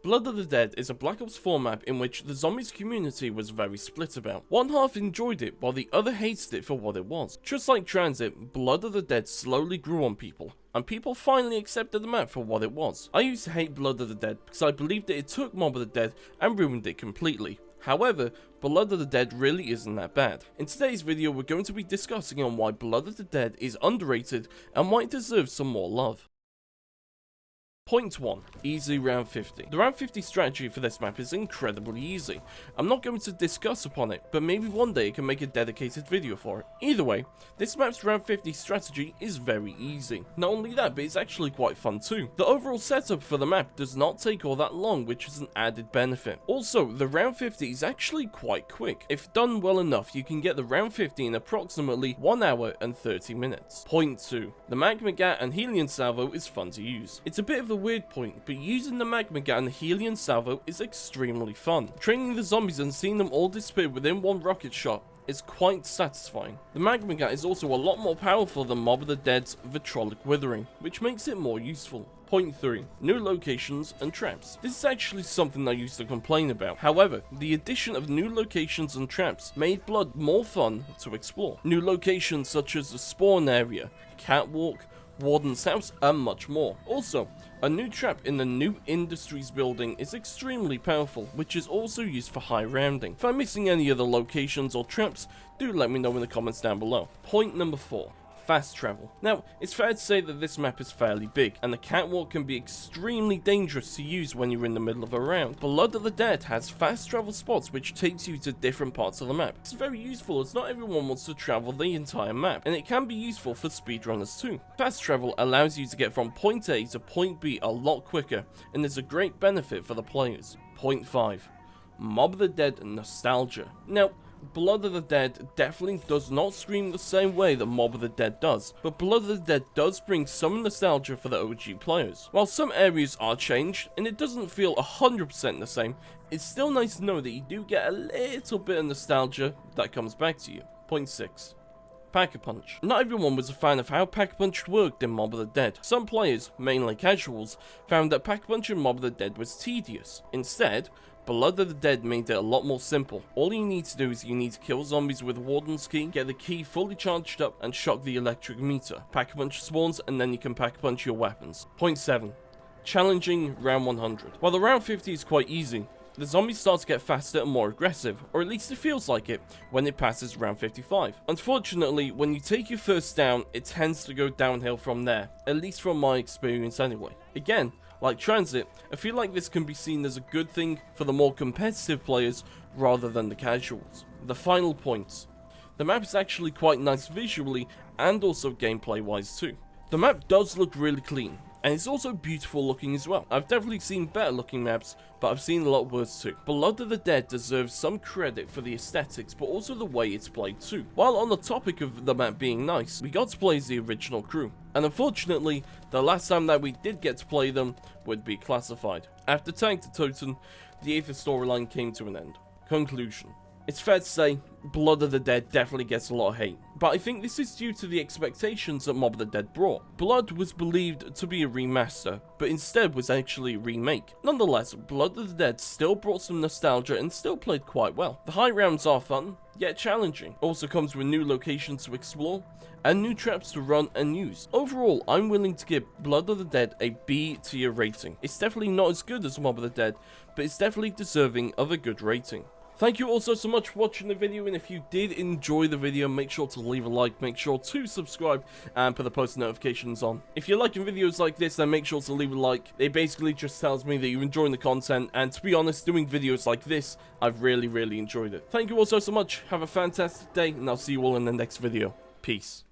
Blood of the Dead is a Black Ops 4 map in which the zombies community was very split about. One half enjoyed it while the other hated it for what it was. Just like Transit, Blood of the Dead slowly grew on people, and people finally accepted the map for what it was. I used to hate Blood of the Dead because I believed that it took Mob of the Dead and ruined it completely. However, Blood of the Dead really isn't that bad. In today's video, we're going to be discussing on why Blood of the Dead is underrated and why it deserves some more love. Point 1. Easy round 50. The round 50 strategy for this map is incredibly easy. I'm not going to discuss upon it, but maybe one day I can make a dedicated video for it. Either way, this map's round 50 strategy is very easy. Not only that, but it's actually quite fun too. The overall setup for the map does not take all that long, which is an added benefit. Also, the round 50 is actually quite quick. If done well enough, you can get the round 50 in approximately 1 hour and 30 minutes. Point 2. The Magma Gat and Helion Salvo is fun to use. It's a bit of a weird point, but using the Magma Gat and the Helion Salvo is extremely fun. Training the zombies and seeing them all disappear within one rocket shot is quite satisfying. The Magma Gat is also a lot more powerful than Mob of the Dead's Vitrolic Withering, which makes it more useful. Point 3. New locations and traps. This is actually something I used to complain about. However, the addition of new locations and traps made Blood more fun to explore. New locations such as the spawn area, catwalk, Warden's house, and much more. Also, a new trap in the new Industries building is extremely powerful, which is also used for high rounding. If I'm missing any other locations or traps, do let me know in the comments down below. Point number 4. Fast travel. Now, it's fair to say that this map is fairly big, and the catwalk can be extremely dangerous to use when you're in the middle of a round. Blood of the Dead has fast travel spots which takes you to different parts of the map. It's very useful as not everyone wants to travel the entire map, and it can be useful for speedrunners too. Fast travel allows you to get from point A to point B a lot quicker, and is a great benefit for the players. Point 5. Mob of the Dead nostalgia. Now, Blood of the Dead definitely does not scream the same way that Mob of the Dead does, but Blood of the Dead does bring some nostalgia for the OG players. While some areas are changed, and it doesn't feel 100% the same, it's still nice to know that you do get a little bit of nostalgia that comes back to you. Point 6. Pack-a-Punch. Not everyone was a fan of how Pack-a-Punch worked in Mob of the Dead. Some players, mainly casuals, found that Pack-a-Punch in Mob of the Dead was tedious. Instead, Blood of the Dead made it a lot more simple. All you need to do is you need to kill zombies with Warden's key, get the key fully charged up, and shock the electric meter. Pack-a-Punch spawns, and then you can Pack-a-Punch your weapons. Point 7. Challenging round 100. While the round 50 is quite easy, the zombies start to get faster and more aggressive, or at least it feels like it, when it passes round 55. Unfortunately, when you take your first down, it tends to go downhill from there, at least from my experience anyway. Again, like Transit, I feel like this can be seen as a good thing for the more competitive players rather than the casuals. The final point. The map is actually quite nice visually and also gameplay wise too. The map does look really clean, and it's also beautiful looking as well. I've definitely seen better looking maps, but I've seen a lot worse too. Blood of the Dead deserves some credit for the aesthetics, but also the way it's played too. While on the topic of the map being nice, we got to play as the original crew. And unfortunately, the last time that we did get to play them would be classified. After Tank to Toten, the Aether storyline came to an end. Conclusion. It's fair to say, Blood of the Dead definitely gets a lot of hate, but I think this is due to the expectations that Mob of the Dead brought. Blood was believed to be a remaster, but instead was actually a remake. Nonetheless, Blood of the Dead still brought some nostalgia and still played quite well. The high rounds are fun, yet challenging. Also comes with new locations to explore, and new traps to run and use. Overall, I'm willing to give Blood of the Dead a B tier rating. It's definitely not as good as Mob of the Dead, but it's definitely deserving of a good rating. Thank you all so much for watching the video, and if you did enjoy the video, make sure to leave a like, make sure to subscribe, and put the post notifications on. If you're liking videos like this, then make sure to leave a like. It basically just tells me that you're enjoying the content, and to be honest, doing videos like this, I've really enjoyed it. Thank you all so much, have a fantastic day, and I'll see you all in the next video. Peace.